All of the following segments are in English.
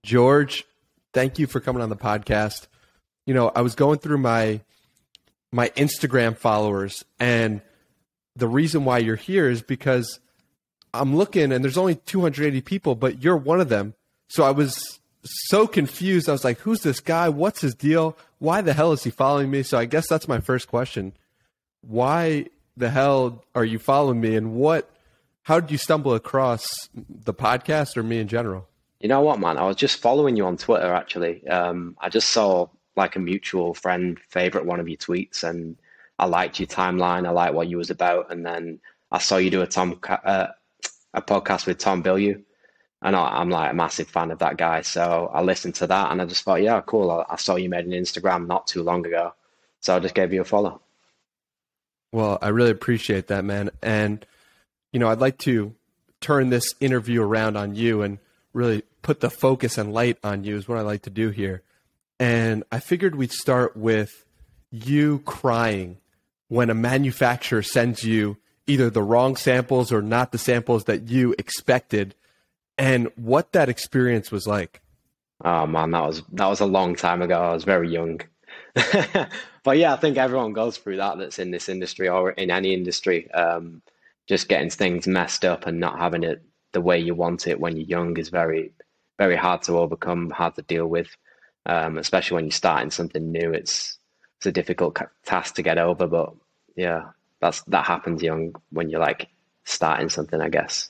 George, thank you for coming on the podcast. I was going through my Instagram followers, and the reason why you're here is because I'm looking and there's only 280 people, but you're one of them. So I was so confused. I was like, who's this guy? What's his deal? Why the hell is he following me? So I guess that's my first question. Why the hell are you following me, and how did you stumble across the podcast or me in general? You know what, man? I was just following you on Twitter, actually. I just saw like a mutual friend favorite one of your tweets, and I liked your timeline. I liked what you was about. And then I saw you do a podcast with Tom Bilyeu, and I'm like a massive fan of that guy. So I listened to that and I just thought, yeah, cool. I saw you made an Instagram not too long ago. So I just gave you a follow. Well, I really appreciate that, man. And, I'd like to turn this interview around on you and really put the focus and light on you is what I like to do here. And I figured we'd start with you crying when a manufacturer sends you either the wrong samples or not the samples that you expected, and what that experience was like. Oh man, that was a long time ago. I was very young. But yeah, I think everyone goes through that's in this industry or in any industry. Just getting things messed up and not having it the way you want it when you're young is very, very hard to overcome, hard to deal with. Especially when you're starting something new, it's a difficult task to get over. But yeah, that happens young when you're like starting something, I guess.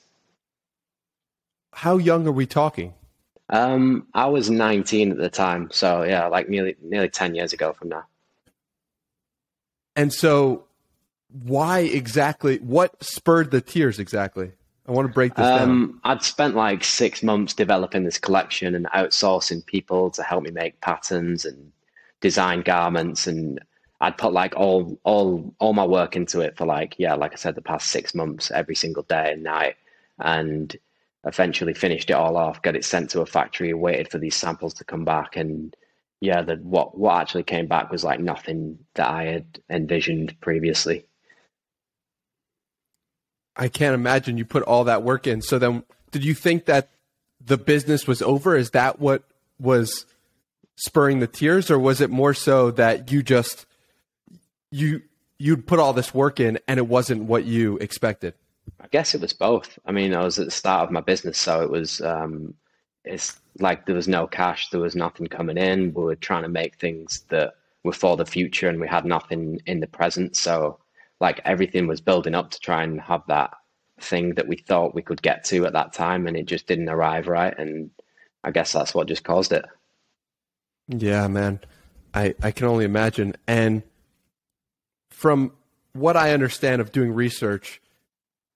How young are we talking? I was 19 at the time, so yeah, like nearly 10 years ago from now. And so, why exactly? What spurred the tears exactly? I want to break this down. I'd spent like 6 months developing this collection and outsourcing people to help me make patterns and design garments, and I'd put like all my work into it for like I said, the past 6 months, every single day and night, and eventually finished it all off, got it sent to a factory, waited for these samples to come back, and yeah, what actually came back was like nothing that I had envisioned previously. I can't imagine you put all that work in. So then, did you think that the business was over? Is that what was spurring the tears, or was it more so that you'd put all this work in and it wasn't what you expected? I guess it was both. I mean, I was at the start of my business, so it was it's like there was no cash, there was nothing coming in. We were trying to make things that were for the future, and we had nothing in the present. So like everything was building up to try and have that thing that we thought we could get to at that time, and it just didn't arrive right. And I guess that's what just caused it. Yeah, man. I can only imagine. And from what I understand of doing research,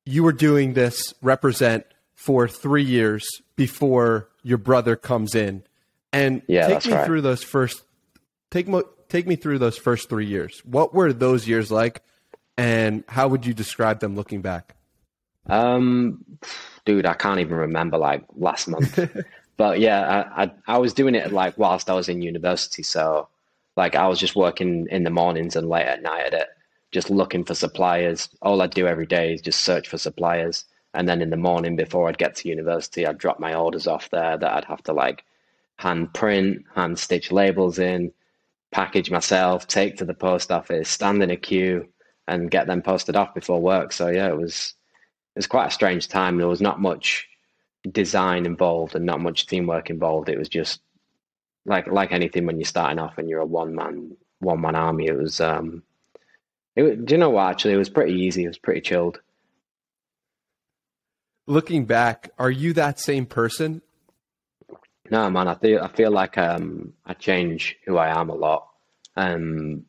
you were doing this represent for 3 years before your brother comes in. And take me through those first 3 years. What were those years like, and how would you describe them looking back? Dude, I can't even remember like last month. But yeah, I was doing it like whilst I was in university. So like I was just working in the mornings and late at night at it, just looking for suppliers. All I'd do every day is just search for suppliers. And then in the morning before I'd get to university, I'd drop my orders off there that I'd have to like hand print, hand stitch labels in, package myself, take to the post office, stand in a queue and get them posted off before work. So yeah, it was quite a strange time. There was not much design involved and not much teamwork involved. It was just like anything when you're starting off and you're a one man army. It was do you know what, actually, it was pretty easy. It was pretty chilled. Looking back, are you that same person? No, man, I feel like I change who I am a lot. And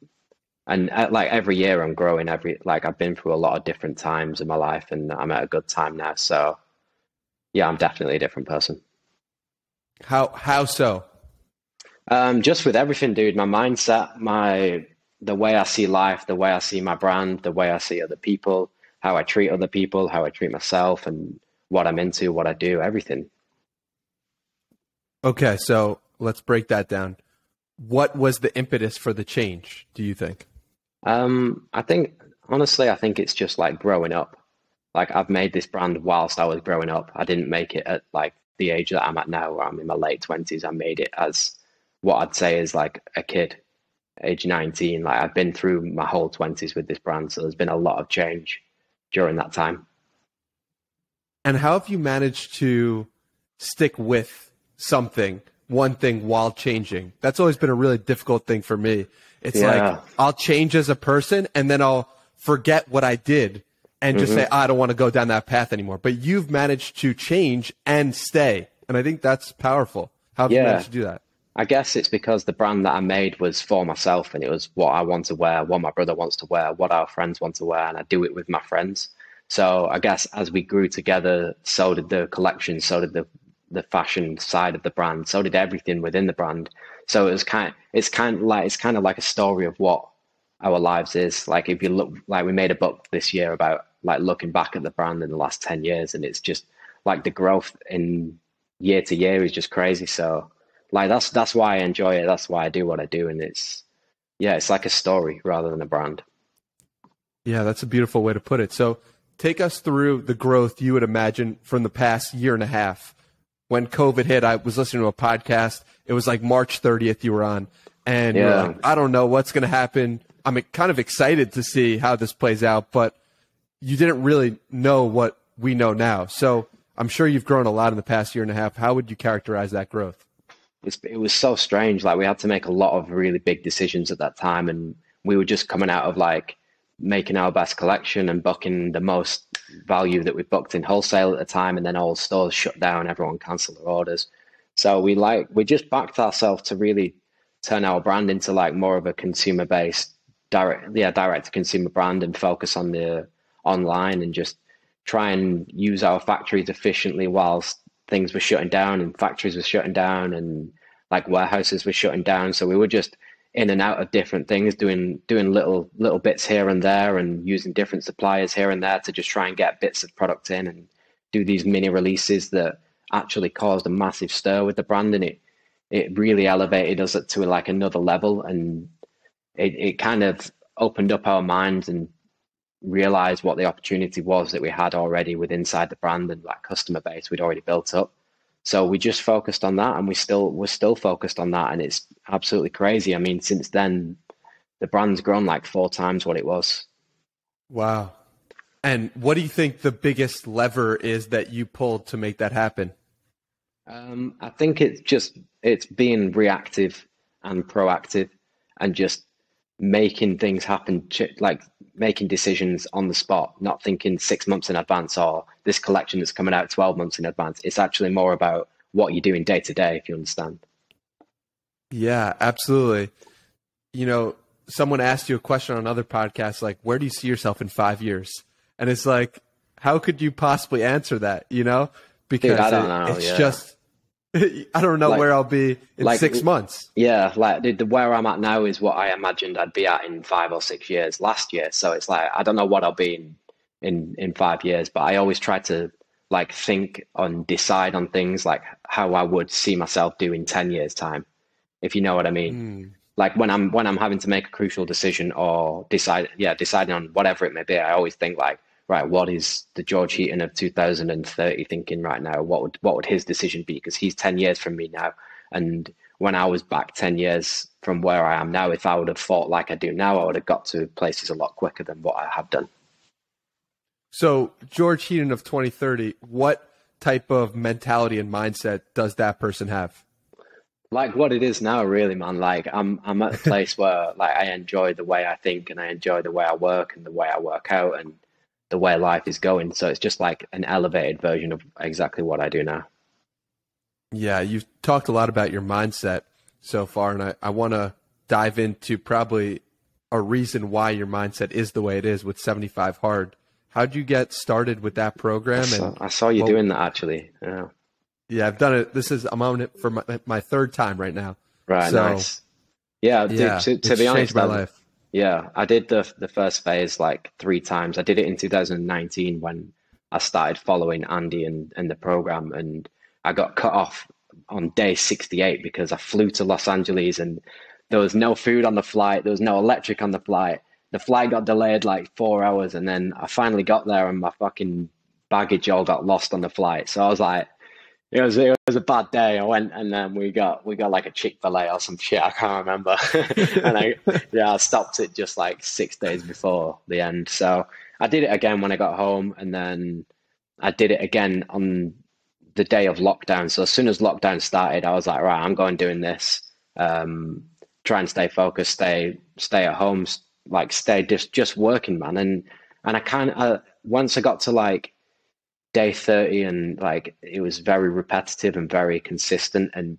like every year I'm growing. I've been through a lot of different times in my life, and I'm at a good time now. So yeah, I'm definitely a different person. How so? Just with everything, dude. My mindset, the way I see life, the way I see my brand, the way I see other people, how I treat other people, how I treat myself, and what I'm into, what I do, everything. Okay, so let's break that down. What was the impetus for the change, do you think? I think it's just like growing up. Like I've made this brand whilst I was growing up. I didn't make it at like the age that I'm at now, where I'm in my late 20s. I made it as what I'd say is like a kid, age 19. Like I've been through my whole 20s with this brand, so there's been a lot of change during that time. And how have you managed to stick with one thing while changing? That's always been a really difficult thing for me. It's like I'll change as a person and then I'll forget what I did and just say, I don't want to go down that path anymore. But you've managed to change and stay. And I think that's powerful. How have you managed to do that? I guess it's because the brand that I made was for myself, and it was what I want to wear, what my brother wants to wear, what our friends want to wear, and I do it with my friends. So I guess as we grew together, so did the collection, so did the fashion side of the brand, so did everything within the brand. So it's kind of like a story of what our lives is. Like if you look, like we made a book this year about like looking back at the brand in the last 10 years, and it's just like the growth in year to year is just crazy. So like that's why I enjoy it. That's why I do what I do, and it's like a story rather than a brand. Yeah, that's a beautiful way to put it. So take us through the growth you would imagine from the past year and a half. When COVID hit, I was listening to a podcast. It was like March 30th you were on, and you're like, I don't know what's going to happen. I'm kind of excited to see how this plays out, but you didn't really know what we know now. So I'm sure you've grown a lot in the past year and a half. How would you characterize that growth? It was so strange. Like we had to make a lot of really big decisions at that time, and we were just coming out of like making our best collection and booking the most value that we booked in wholesale at the time, and then all stores shut down, everyone canceled their orders. So we just backed ourselves to really turn our brand into like more of a consumer based direct to consumer brand, and focus on the online and just try and use our factories efficiently whilst things were shutting down and factories were shutting down and like warehouses were shutting down. So we were just in and out of different things, doing little bits here and there, and using different suppliers here and there to just try and get bits of product in and do these mini releases that actually caused a massive stir with the brand, and it really elevated us to like another level, and it kind of opened up our minds and realized what the opportunity was that we had already with inside the brand and like customer base we'd already built up. So we just focused on that, and we're still focused on that, and it's absolutely crazy. I mean, since then, the brand's grown like 4 times what it was. Wow. And what do you think the biggest lever is that you pulled to make that happen? I think it's being reactive and proactive, and just making things happen, like making decisions on the spot, not thinking 6 months in advance or this collection that's coming out 12 months in advance. It's actually more about what you're doing day to day, if you understand. Yeah, absolutely. You know, someone asked you a question on another podcast, like, where do you see yourself in 5 years? And it's like, how could you possibly answer that, you know? Because dude, I don't know. It's just, I don't know where I'll be in 6 months. Yeah, like where I'm at now is what I imagined I'd be at in 5 or 6 years last year. So it's like, I don't know what I'll be in 5 years, but I always try to like think and decide on things like how I would see myself do in 10 years time, if you know what I mean. Like when I'm having to make a crucial decision or deciding on whatever it may be, I always think like, right, what is the George Heaton of 2030 thinking right now? What would his decision be? Because he's 10 years from me now. And when I was back 10 years from where I am now, if I would have thought like I do now, I would have got to places a lot quicker than what I have done. So George Heaton of 2030, what type of mentality and mindset does that person have? Like what it is now, really, man. Like I'm at a place where like I enjoy the way I think, and I enjoy the way I work and the way I work out and the way life is going. So it's just like an elevated version of exactly what I do now. Yeah, you've talked a lot about your mindset so far, and I want to dive into probably a reason why your mindset is the way it is with 75 Hard. How'd you get started with that program? I saw you doing that, actually. Yeah, I've done it. I'm on it for my 3rd time right now. Right, so, nice. Yeah, dude, to be honest, my life. Yeah, I did the first phase like 3 times. I did it in 2019 when I started following Andy and the program, and I got cut off on day 68 because I flew to Los Angeles and there was no food on the flight. There was no electric on the flight. The flight got delayed like 4 hours, and then I finally got there and my fucking baggage all got lost on the flight. So I was like, it was a bad day. I went and then we got like a Chick-fil-A or some shit. I can't remember. And I stopped it just like 6 days before the end. So I did it again when I got home, and then I did it again on the day of lockdown. So as soon as lockdown started, I was like, right, I'm going doing this. Try and stay focused, stay at home, like stay just working, man. And I kind of once I got to like day 30 and like it was very repetitive and very consistent in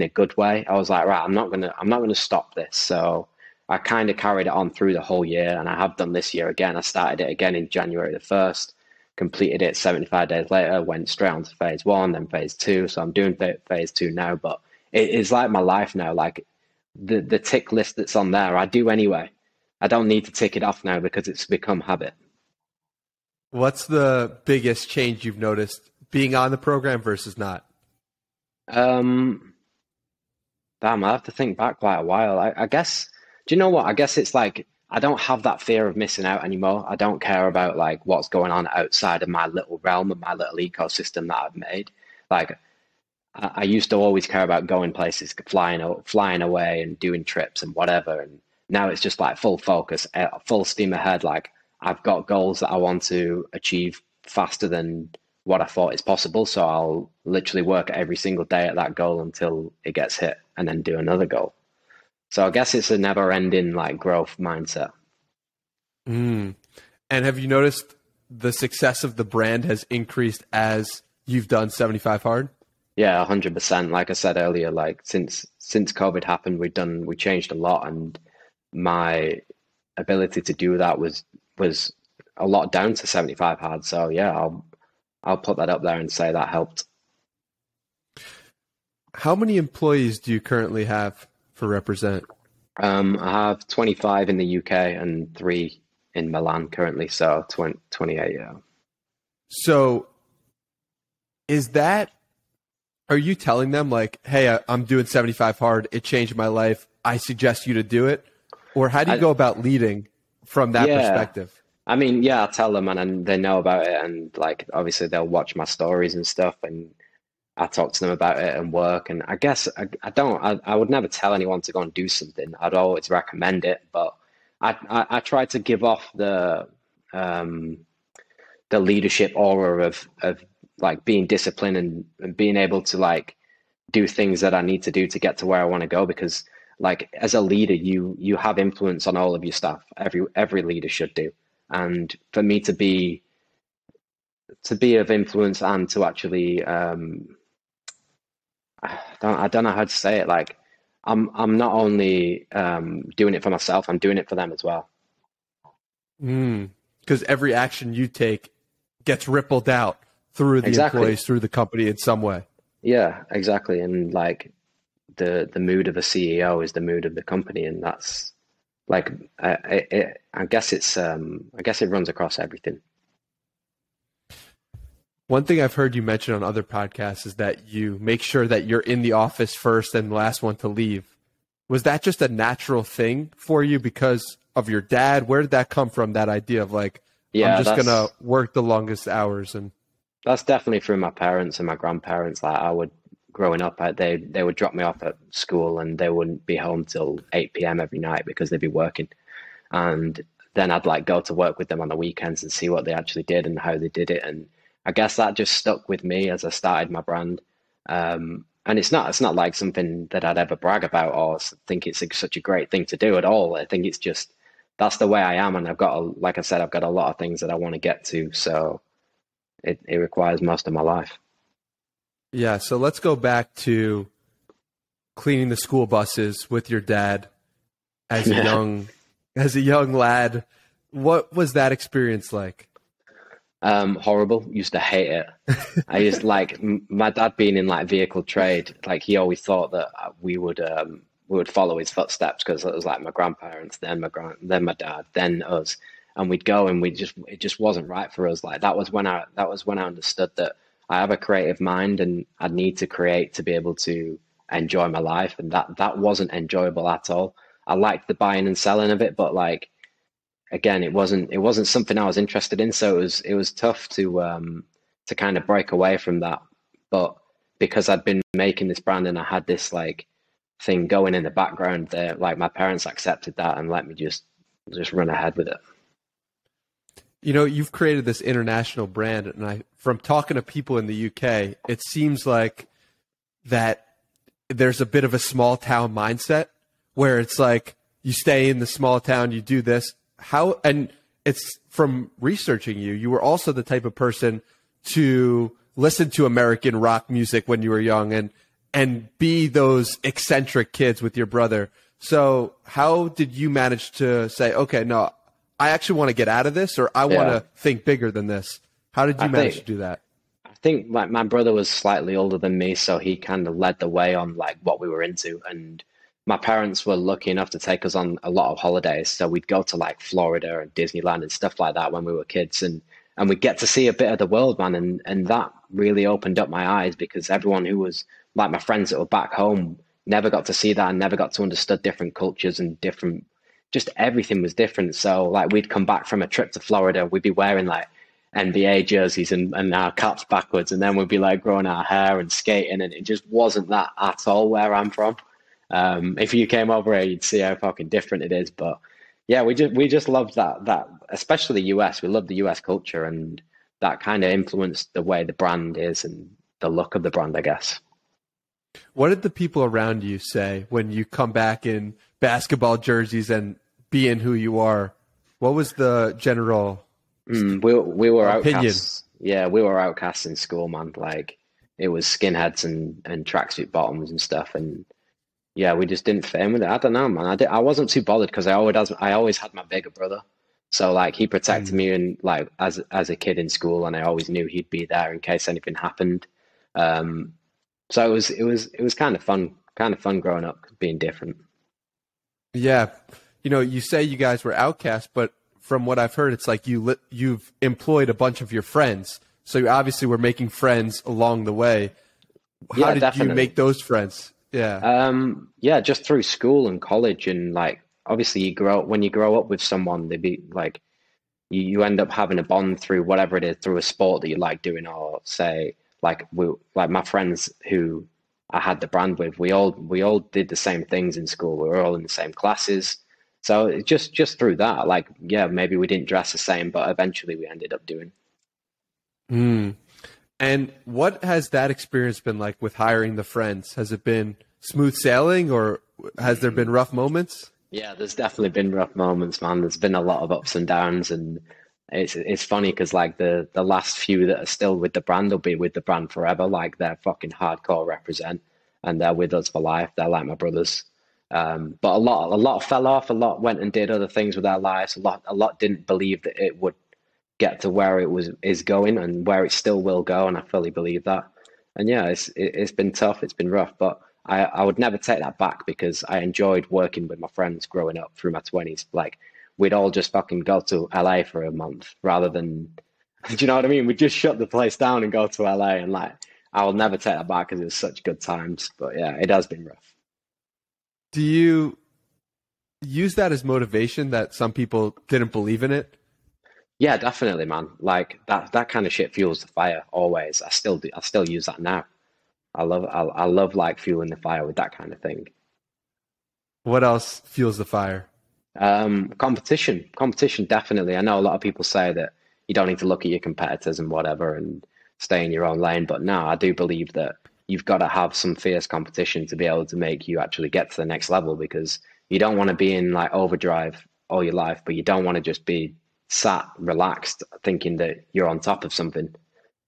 a good way. I was like, right, I'm not gonna stop this. So I kind of carried it on through the whole year, and I have done this year again. I started it again in January the 1st, completed it 75 days later, went straight on to phase one, then phase two. So I'm doing phase two now, but it is like my life now. Like the tick list that's on there, I do anyway. I don't need to tick it off now because it's become habit. What's the biggest change you've noticed being on the program versus not? Damn, I have to think back quite a while. I guess, do you know what? I guess it's like I don't have that fear of missing out anymore. I don't care about like what's going on outside of my little realm and my little ecosystem that I've made. Like I used to always care about going places, flying away and doing trips and whatever. And now it's just like full focus, full steam ahead. Like I've got goals that I want to achieve faster than what I thought is possible. So I'll literally work every single day at that goal until it gets hit and then do another goal. So I guess it's a never ending like growth mindset. Mm. And have you noticed the success of the brand has increased as you've done 75 Hard? Yeah, 100%. Like I said earlier, like since COVID happened, we changed a lot, and my ability to do that was a lot down to 75 Hard. So yeah, I'll put that up there and say that helped. How many employees do you currently have for Represent? I have 25 in the UK and 3 in Milan currently, so 28, yeah. So are you telling them like, hey, I'm doing 75 Hard, it changed my life, I suggest you to do it? Or how do you go about leading from that perspective? I mean, yeah, I tell them and they know about it, and like obviously they'll watch my stories and stuff, and I talk to them about it and work. And I guess I would never tell anyone to go and do something. I'd always recommend it, but I try to give off the leadership aura of like being disciplined and being able to like do things that I need to do to get to where I want to go, because like as a leader, you have influence on all of your staff. Every leader should do. And for me to be of influence and to actually I don't know how to say it. Like I'm not only doing it for myself, I'm doing it for them as well. Because every action you take gets rippled out through the employees, through the company in some way. Yeah, exactly. And like the mood of a CEO is the mood of the company, and that's like I guess it runs across everything. One thing I've heard you mention on other podcasts is that you make sure that you're in the office first and the last one to leave. Was that just a natural thing for you because of your dad? Where did that come from, that idea of like, I'm just going to work the longest hours? And that's definitely through my parents and my grandparents. Like growing up, they would drop me off at school and they wouldn't be home till 8 p.m. every night because they'd be working. And then I'd like go to work with them on the weekends and see what they actually did and how they did it. And I guess that just stuck with me as I started my brand. And it's not like something that I'd ever brag about or think it's such a great thing to do at all. I think it's just, that's the way I am. And like I said, I've got a lot of things that I want to get to. So it requires most of my life. Yeah. So let's go back to cleaning the school buses with your dad as a young lad. What was that experience like? Horrible. Used to hate it. I used like my dad being in like vehicle trade. Like he always thought that we would follow his footsteps because it was like my grandparents, then my dad, then us, and we'd go and it just wasn't right for us. Like that was when I understood that I have a creative mind and I need to create to be able to enjoy my life, and that wasn't enjoyable at all. I liked the buying and selling of it, but like again, it wasn't something I was interested in. So it was tough to kind of break away from that. But because I'd been making this brand and I had this like thing going in the background there, like my parents accepted that and let me just run ahead with it. You know, you've created this international brand, and from talking to people in the UK, it seems like that there's a bit of a small town mindset where it's like you stay in the small town, you do this. And it's from researching you, you were also the type of person to listen to American rock music when you were young and be those eccentric kids with your brother. So how did you manage to say, okay, no, I actually want to get out of this, or I want to think bigger than this? How did you manage to do that? I think my brother was slightly older than me, so he kind of led the way on like what we were into. And my parents were lucky enough to take us on a lot of holidays. So we'd go to like Florida and Disneyland and stuff like that when we were kids. And we'd get to see a bit of the world, man. And that really opened up my eyes, because everyone who was like my friends that were back home never got to see that and never got to understand different cultures and different, just everything was different. So like we'd come back from a trip to Florida, we'd be wearing like NBA jerseys and our caps backwards, and then we'd be like growing our hair and skating, and it just wasn't that at all where I'm from. If you came over here, you'd see how fucking different it is. But yeah, we just loved that especially the US. We love the US culture, and that kind of influenced the way the brand is and the look of the brand, I guess. What did the people around you say when you come back in basketball jerseys and being who you are? What was the general we were opinion? Outcasts. Yeah, we were outcasts in school, man. Like it was skinheads and tracksuit bottoms and stuff, and yeah, we just didn't fit in with it. I don't know, man. I wasn't too bothered because I always had my bigger brother, so like he protected me, and like as a kid in school, and I always knew he'd be there in case anything happened. So it was kind of fun growing up, being different. Yeah, you know, you say you guys were outcasts, but from what I've heard, it's like you've employed a bunch of your friends, so you obviously were making friends along the way. How did you make those friends? Yeah. Yeah, just through school and college, and like obviously when you grow up with someone, they be like you end up having a bond through whatever it is, through a sport that you like doing, or say like my friends who I had the brand with, we all did the same things in school. We were all in the same classes. So it just through that, like, yeah, maybe we didn't dress the same, but eventually we ended up doing. And what has that experience been like with hiring the friends? Has it been smooth sailing, or has there been rough moments? Yeah, there's definitely been rough moments, man. There's been a lot of ups and downs, and it's funny because like the last few that are still with the brand will be with the brand forever. Like they're fucking hardcore represent, and they're with us for life. They're like my brothers. But a lot fell off. A lot went and did other things with their lives. A lot didn't believe that it would get to where is going and where it still will go, and I fully believe that. And yeah, it's been tough. It's been rough, but I would never take that back, because I enjoyed working with my friends growing up through my 20s. Like we'd all just fucking go to LA for a month rather than, do you know what I mean? We'd just shut the place down and go to LA, and like I will never take that back because it was such good times. But yeah, it has been rough. Do you use that as motivation that some people didn't believe in it? Yeah, definitely, man. Like that kind of shit fuels the fire always. I still do. I still use that now. I love like fueling the fire with that kind of thing. What else fuels the fire? Competition, definitely. I know a lot of people say that you don't need to look at your competitors and whatever and stay in your own lane, but no, I do believe that you've got to have some fierce competition to be able to make you actually get to the next level, because you don't want to be in like overdrive all your life, but you don't want to just be sat relaxed thinking that you're on top of something.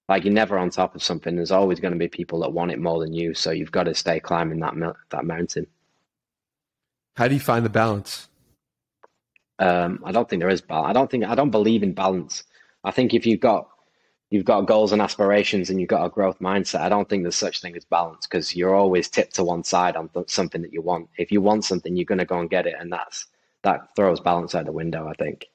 Like you're never on top of something. There's always going to be people that want it more than you, so you've got to stay climbing that mountain. How do you find the balance? I don't think there is balance. I don't believe in balance. I think if you've got goals and aspirations and you've got a growth mindset, I don't think there's such thing as balance, because you're always tipped to one side on something that you want. If you want something, you're going to go and get it, and that throws balance out the window, I think.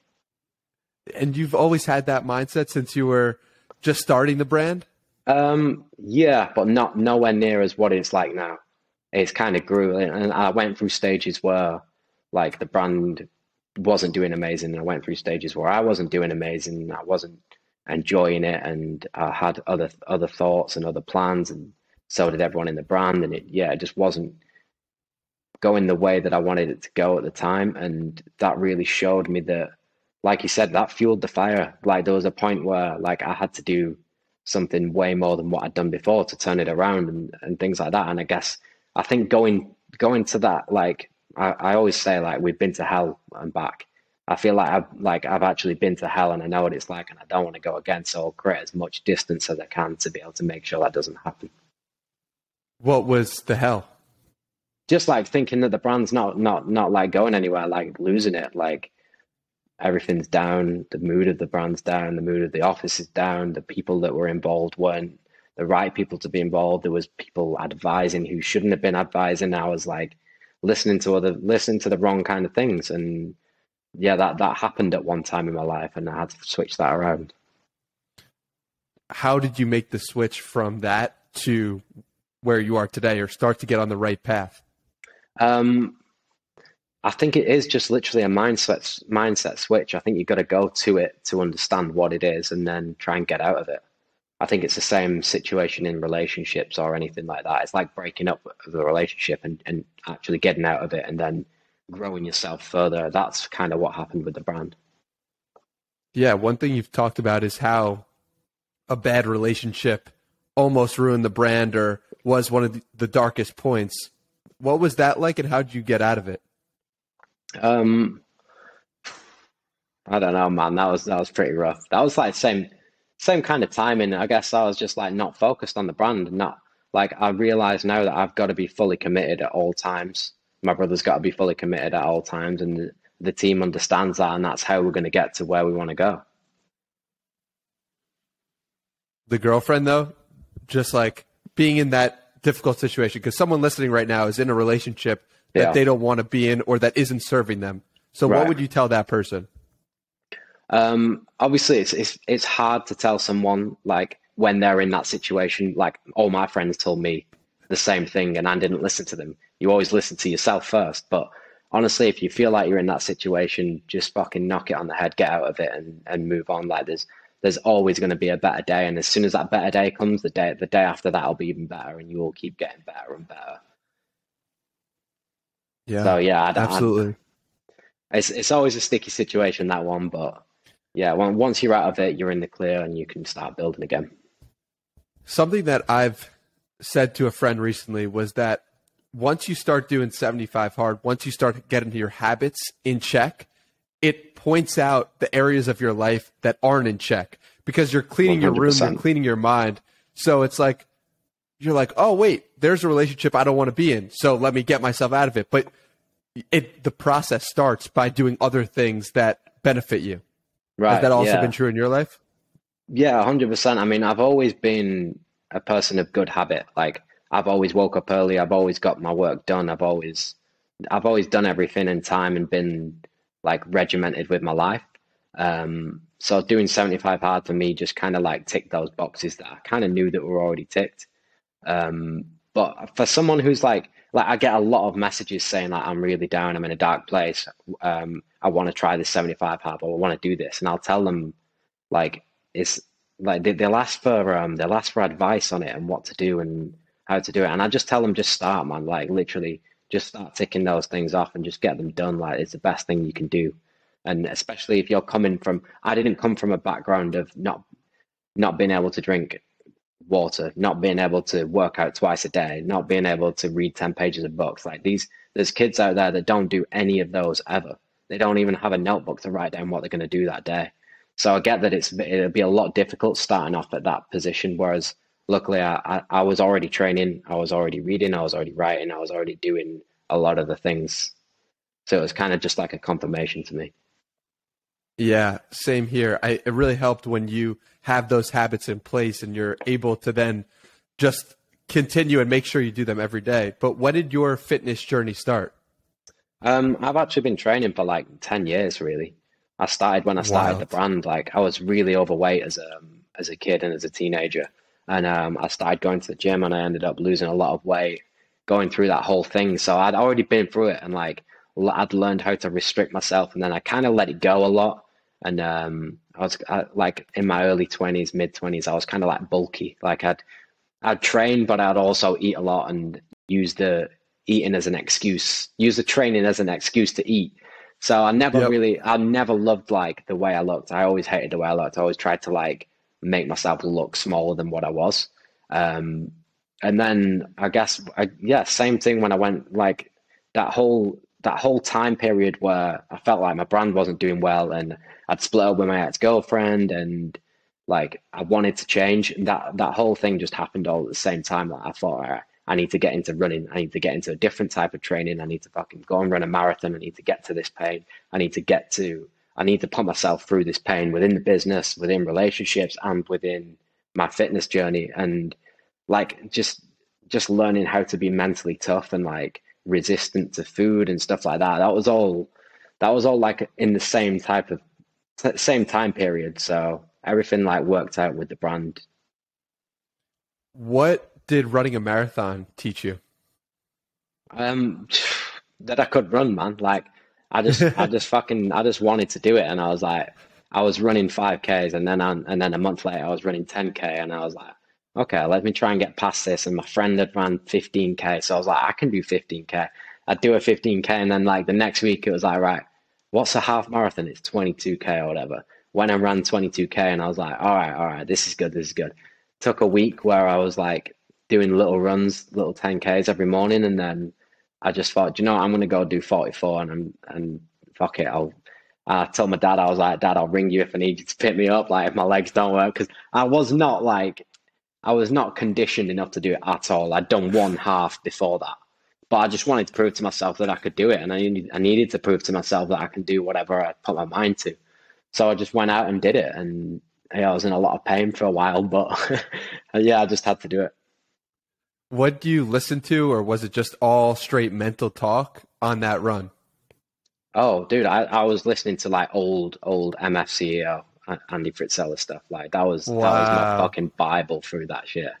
And you've always had that mindset since you were just starting the brand? Yeah, but nowhere near as what it's like now. It's kind of grew, and I went through stages where like the brand wasn't doing amazing, and I went through stages where I wasn't doing amazing, and I wasn't enjoying it, and I had other thoughts and other plans, and so did everyone in the brand, and it just wasn't going the way that I wanted it to go at the time. And that really showed me that, like you said, that fueled the fire. Like there was a point where like I had to do something way more than what I'd done before to turn it around and things like that. And I think going to that, like I always say, like we've been to hell and back. I feel like I've actually been to hell and I know what it's like and I don't want to go again. So I'll create as much distance as I can to be able to make sure that doesn't happen. What was the hell? Just like thinking that the brand's not like going anywhere, like losing it, like everything's down, the mood of the brand's down, the mood of the office is down, the people that were involved weren't the right people to be involved. There was people advising who shouldn't have been advising. I was like listening to the wrong kind of things. And yeah, that happened at one time in my life and I had to switch that around. How did you make the switch from that to where you are today, or start to get on the right path? I think it is just literally a mindset switch. I think you've got to go to it to understand what it is and then try and get out of it. I think it's the same situation in relationships or anything like that. It's like breaking up with a relationship and actually getting out of it and then growing yourself further. That's kind of what happened with the brand. Yeah, one thing you've talked about is how a bad relationship almost ruined the brand or was one of the darkest points. What was that like and how did you get out of it? I don't know, man. That was pretty rough. That was like same kind of timing. I guess I was just like not focused on the brand, and not like I realize now that I've got to be fully committed at all times. My brother's got to be fully committed at all times, and the team understands that, and that's how we're going to get to where we want to go. The girlfriend, though, just like being in that difficult situation, because someone listening right now is in a relationship that they don't want to be in or that isn't serving them. So what would you tell that person? Obviously it's hard to tell someone like when they're in that situation. Like all my friends told me the same thing and I didn't listen to them. You always listen to yourself first. But honestly, if you feel like you're in that situation, just fucking knock it on the head, get out of it and move on. Like there's always going to be a better day. And as soon as that better day comes, the day after that will be even better and you will keep getting better and better. Yeah. So yeah, absolutely. It's always a sticky situation, that one, but yeah, once you're out of it, you're in the clear and you can start building again. Something that I've said to a friend recently was that once you start doing 75 hard, once you start getting your habits in check, it points out the areas of your life that aren't in check because you're cleaning 100%. Your room, you're cleaning your mind. So it's like, you're like, oh, wait, there's a relationship I don't want to be in. So let me get myself out of it. But the process starts by doing other things that benefit you. Right. Has that also been true in your life? Yeah, 100%. I mean, I've always been a person of good habit. Like I've always woke up early. I've always got my work done. I've always done everything in time and been like regimented with my life. So doing 75 hard for me just kind of like ticked those boxes that I kind of knew that were already ticked. But for someone who's like I get a lot of messages saying like I'm really down, I'm in a dark place. I want to try this 75 hard, or I want to do this, and I'll tell them like it's like they'll ask for advice on it and what to do and how to do it, and I just tell them just start, man. Like literally, just start ticking those things off and just get them done. Like it's the best thing you can do, and especially if you're coming from. I didn't come from a background of not being able to drink water, not being able to work out twice a day, not being able to read 10 pages of books. Like there's kids out there that don't do any of those ever. They don't even have a notebook to write down what they're going to do that day. So I get that it'll be a lot difficult starting off at that position. Whereas luckily I was already training, I was already reading, I was already writing, I was already doing a lot of the things. So it was kind of just like a confirmation to me. Yeah, same here. It really helped when you have those habits in place and you're able to then just continue and make sure you do them every day. But when did your fitness journey start? I've actually been training for like 10 years, really. I started when I started the brand. Like I was really overweight as a kid and as a teenager. And I started going to the gym and I ended up losing a lot of weight going through that whole thing. So I'd already been through it and like I'd learned how to restrict myself, and then I kind of let it go a lot. And I was like in my early 20s, mid 20s, I was kind of like bulky. Like I'd train, but I'd also eat a lot and use the eating as an excuse, use the training as an excuse to eat. So Yep. I never loved like the way I looked. I always hated the way I looked. I always tried to like make myself look smaller than what I was. Um, and then yeah, same thing when I went like that whole time period where I felt like my brand wasn't doing well and I'd split up with my ex-girlfriend and like I wanted to change. That whole thing just happened all at the same time. Like I thought, all right, I need to get into running. I need to get into a different type of training. I need to fucking go and run a marathon. I need to get to this pain. I need to put myself through this pain within the business, within relationships, and within my fitness journey. And like just learning how to be mentally tough and like resistant to food and stuff like that. That was all like in the same time period. So everything like worked out with the brand. What did running a marathon teach you? Um, that I could run, man. Like I just wanted to do it, and I was like, I was running 5Ks, and then a month later I was running 10K, and I was like, okay, let me try and get past this. And my friend had ran 15K, so I was like, I can do 15K. I'd do a 15K, and then like the next week it was like, right, what's a half marathon? It's 22K or whatever. When I ran 22K, and I was like, all right, this is good, this is good. Took a week where I was like doing little runs, little 10Ks every morning, and then I just thought, you know what, I'm gonna go do 44, and fuck it, I told my dad, I was like, Dad, I'll ring you if I need you to pick me up, like if my legs don't work, because I was not conditioned enough to do it at all. I'd done one half before that, but I just wanted to prove to myself that I could do it, and I needed to prove to myself that I can do whatever I put my mind to. So I just went out and did it, and yeah, I was in a lot of pain for a while, but yeah, I just had to do it. What do you listen to, or was it just all straight mental talk on that run? Oh, dude, I was listening to like old MF Andy Frisella stuff. Like that was my Wow. fucking Bible through that shit.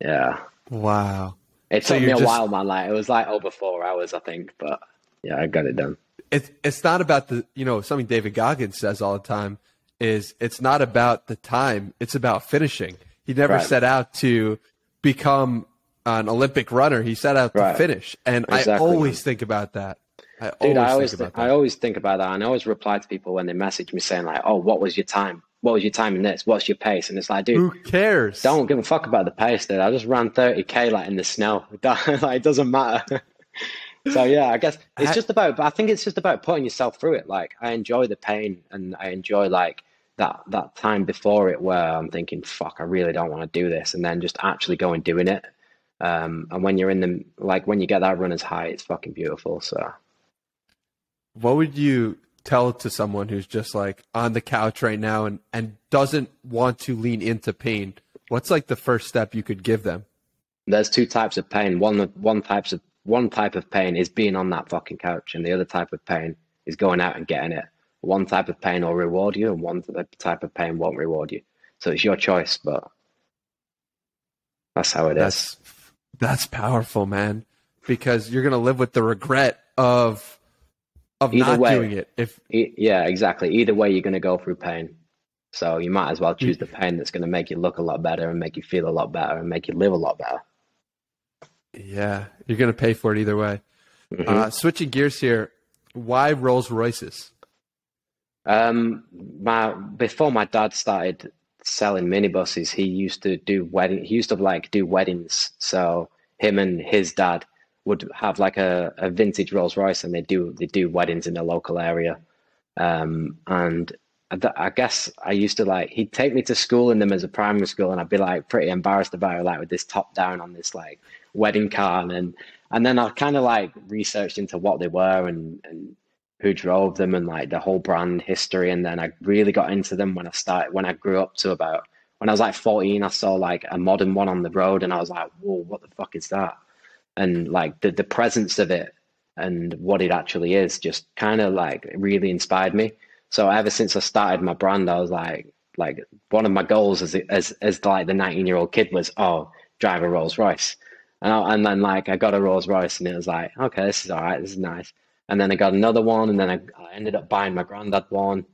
Yeah. Wow. It So took me you're a just while, man. Like it was like over 4 hours, I think, but yeah, I got it done. it's not about the, something David Goggins says all the time is it's not about the time, it's about finishing. He never Right, set out to become an Olympic runner. He set out to right. finish. And I Exactly, man. always think about that. I Dude, always think about I that. always think about that, and I always reply to people when they message me saying like, "Oh, what was your time? What was your time in this? What's your pace?" And it's like, dude, Who cares? don't give a fuck about the pace, dude. I just ran 30K like in the snow. Like, it doesn't matter. So yeah, I guess it's I, just about. I think it's just about putting yourself through it. Like I enjoy the pain, and I enjoy like that time before it where I'm thinking, "Fuck, I really don't want to do this," and then just actually going doing it. And when you're in the like when you get that runner's high, it's fucking beautiful. So. what would you tell to someone who's just like on the couch right now and doesn't want to lean into pain? What's like the first step you could give them? There's two types of pain. One type of pain is being on that fucking couch, and the other type of pain is going out and getting it. One type of pain will reward you, and one type of pain won't reward you. So it's your choice, but that's how it is. That's that's powerful, man. Because you're gonna live with the regret of Either not doing way, it. If yeah, exactly. Either way, you're going to go through pain. So you might as well choose the pain that's going to make you look a lot better and make you feel a lot better and make you live a lot better. yeah, you're gonna pay for it either way. Hmm. Switching gears here, why Rolls Royces? My before my dad started selling minibuses, he used to do wedding. He used to like do weddings. So him and his dad would have like a vintage Rolls Royce, and they do weddings in the local area. And I guess I used to like he'd take me to school in them as a primary school, and I'd be like pretty embarrassed about it, like with this top down on this like wedding car, and then I kind of like researched into what they were and who drove them and like the whole brand history, and then I really got into them when I grew up to about when I was like 14. I saw like a modern one on the road, and I was like, whoa, what the fuck is that? And like the presence of it and what it actually is just kind of like really inspired me. So ever since I started my brand, I was like one of my goals as like the 19-year-old kid was, oh, drive a Rolls Royce. And then like I got a Rolls Royce, and it was like, okay, this is all right, this is nice. And then I got another one, and then I ended up buying my granddad one,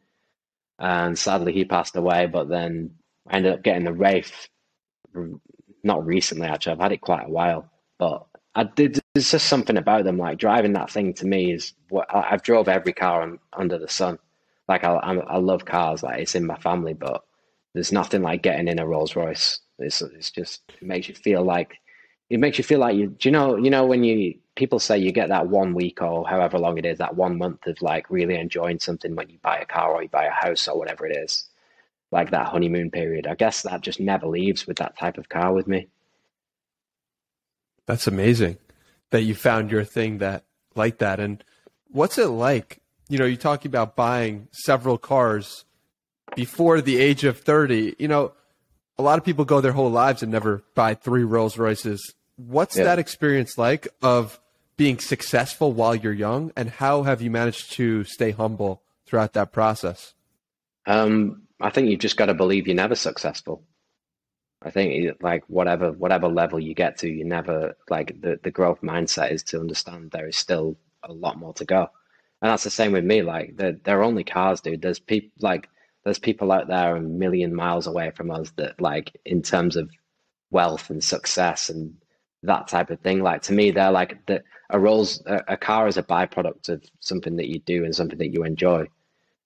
and sadly he passed away. But then I ended up getting the Wraith not recently actually. I've had it quite a while, but there's just something about them. Like driving that thing to me is what I've drove every car under the sun. Like I love cars. Like it's in my family, but there's nothing like getting in a Rolls Royce. It's just it makes you feel like do you know when people say you get that 1 week or however long it is, that 1 month of like really enjoying something when you buy a car or you buy a house or whatever it is, like that honeymoon period. I guess that just never leaves with that type of car with me. That's amazing that you found your thing that like that. And what's it like? You know, you're talking about buying several cars before the age of 30. You know, a lot of people go their whole lives and never buy 3 Rolls Royces. What's that experience like of being successful while you're young, and how have you managed to stay humble throughout that process? I think you've just got to believe you're never successful. I think like whatever level you get to, you never like the growth mindset is to understand there is still a lot more to go. And that's the same with me. Like they're only cars, dude. There's people out there a million miles away from us that like in terms of wealth and success and that type of thing. Like to me, they're like a car is a byproduct of something that you do and something that you enjoy.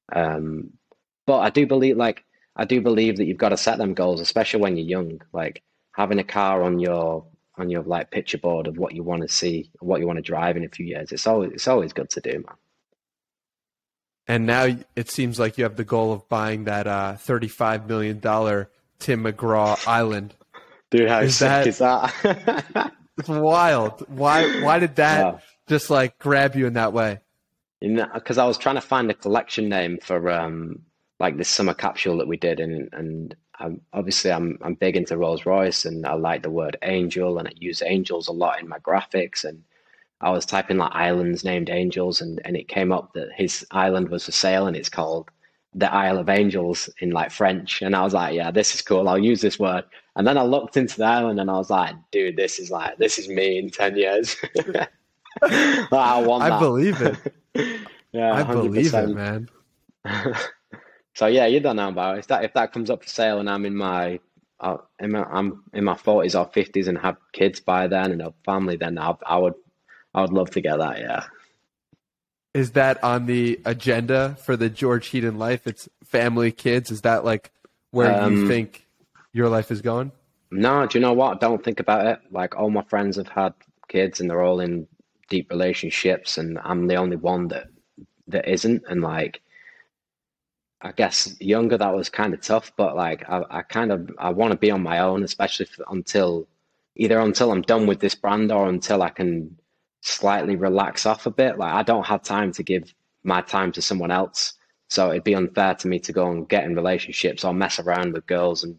But I do believe that you've got to set them goals, especially when you're young. Like having a car on your like picture board of what you want to see, what you want to drive in a few years. It's always good to do, man. And now it seems like you have the goal of buying that $35 million Tim McGraw Island. Dude, how sick is that? It's wild. Why did that just like grab you in that way? Because I was trying to find a collection name for like this summer capsule that we did, and obviously I'm big into Rolls Royce, and I like the word angel, and I use angels a lot in my graphics, and I was typing like islands named angels, and it came up that his island was for sale, and it's called the Isle of Angels in like French, and I was like, yeah, this is cool, I'll use this word. And then I looked into the island, and I was like, dude, this is me in 10 years. Like, I want that. I believe it. Yeah, I 100%. believe it, man. So yeah, you don't know about it. If that comes up for sale and I'm in my 40s or 50s and have kids by then and a family, then I would love to get that. Yeah. Is that on the agenda for the George Heaton life? It's family, kids. Is that like where you think your life is going? No, do you know what? Don't think about it. Like all my friends have had kids and they're all in deep relationships, and I'm the only one that isn't. And like, I guess younger that was kind of tough, but like I want to be on my own, especially until I'm done with this brand or until I can slightly relax off a bit. Like I don't have time to give my time to someone else, so it'd be unfair to me to go and get in relationships or mess around with girls, and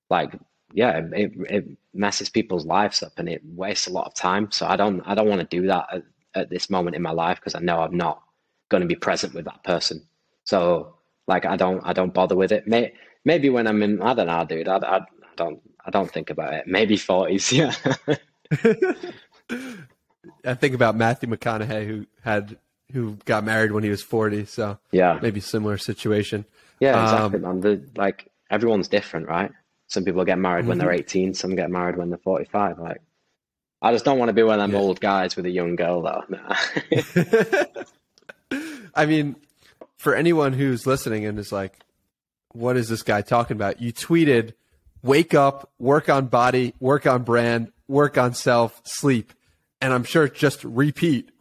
like it messes people's lives up and it wastes a lot of time. So I don't want to do that at this moment in my life, because I know I'm not going to be present with that person. So like I don't bother with it. Maybe when I'm in, I don't know, dude. I don't think about it. Maybe 40s, yeah. I think about Matthew McConaughey who got married when he was 40. So yeah, maybe similar situation. Yeah, exactly, man. Like everyone's different, right? Some people get married when they're 18. Some get married when they're 45. Like I just don't want to be one of them old guys with a young girl, though. Nah. I mean, for anyone who's listening and is like, what is this guy talking about? You tweeted, wake up, work on body, work on brand, work on self, sleep. And I'm sure just repeat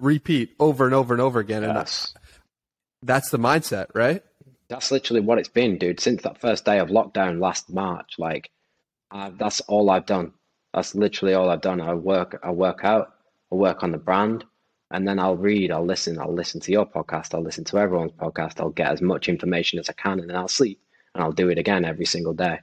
over and over and over again. Yes. And that's the mindset, right? That's literally what it's been, dude. Since that first day of lockdown last March, like that's all I've done. That's literally all I've done. I work out, I work on the brand, and then I'll read, I'll listen to your podcast, I'll listen to everyone's podcast, I'll get as much information as I can, and then I'll sleep, and I'll do it again every single day.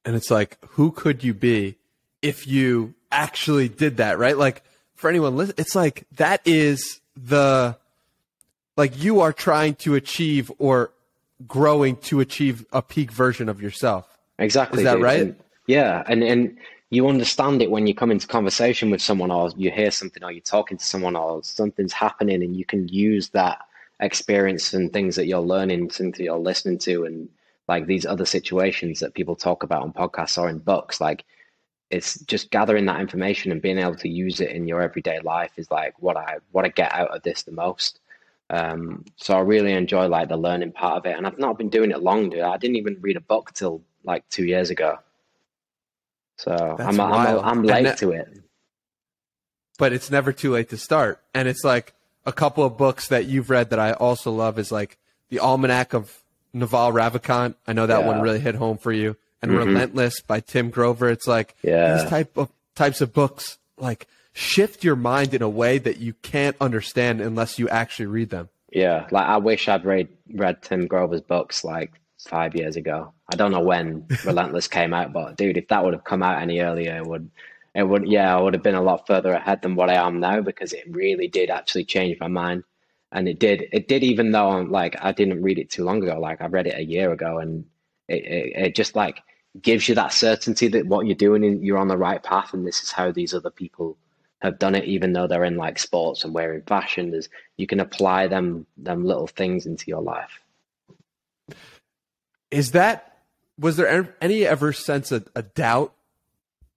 And it's like, who could you be if you actually did that, right? Like for anyone listening, it's like that is like you are trying to achieve or growing to achieve a peak version of yourself. Exactly. Is that dude. right? And, yeah. And you understand it when you come into conversation with someone, or you hear something, or you're talking to someone, or something's happening, and you can use that experience and things that you're learning, things that you're listening to, and like these other situations that people talk about on podcasts or in books. Like it's just gathering that information and being able to use it in your everyday life is like what I get out of this the most. So I really enjoy like the learning part of it, and I've not been doing it long, dude. I didn't even read a book till like 2 years ago, so That's wild. I'm late to it. But it's never too late to start. And it's like a couple of books that you've read that I also love is like The Almanac of Naval Ravikant. I know that one really hit home for you. And Relentless by Tim Grover. It's like these types of books like shift your mind in a way that you can't understand unless you actually read them. Yeah, like I wish I'd read Tim Grover's books like 5 years ago. I don't know when Relentless came out, but dude, if that would have come out any earlier, I would have been a lot further ahead than what I am now, because it really did actually change my mind. And it did, even though like I didn't read it too long ago, like I read it a year ago, and it just like gives you that certainty that what you're doing, you're on the right path, and this is how these other people have done it, even though they're in like sports and we're in fashion. You can apply them little things into your life. Was there any ever sense of a doubt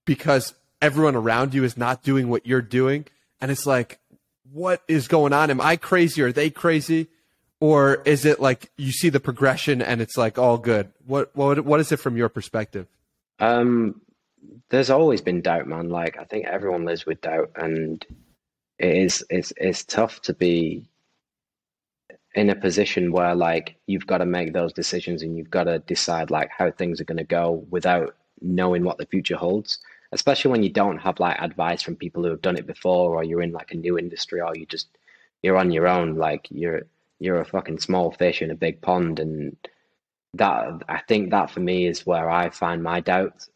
because everyone around you is not doing what you're doing, and it's like, what is going on? Am I crazy? Are they crazy? Or is it like you see the progression and it's like all good? What is it from your perspective? There's always been doubt, man. Like I think everyone lives with doubt, and it's tough to be in a position where like you've got to make those decisions and you've got to decide like how things are going to go without knowing what the future holds, especially when you don't have like advice from people who have done it before, or you're in like a new industry, or you're on your own. Like you're a fucking small fish in a big pond. And that, I think that for me is where I find my doubt.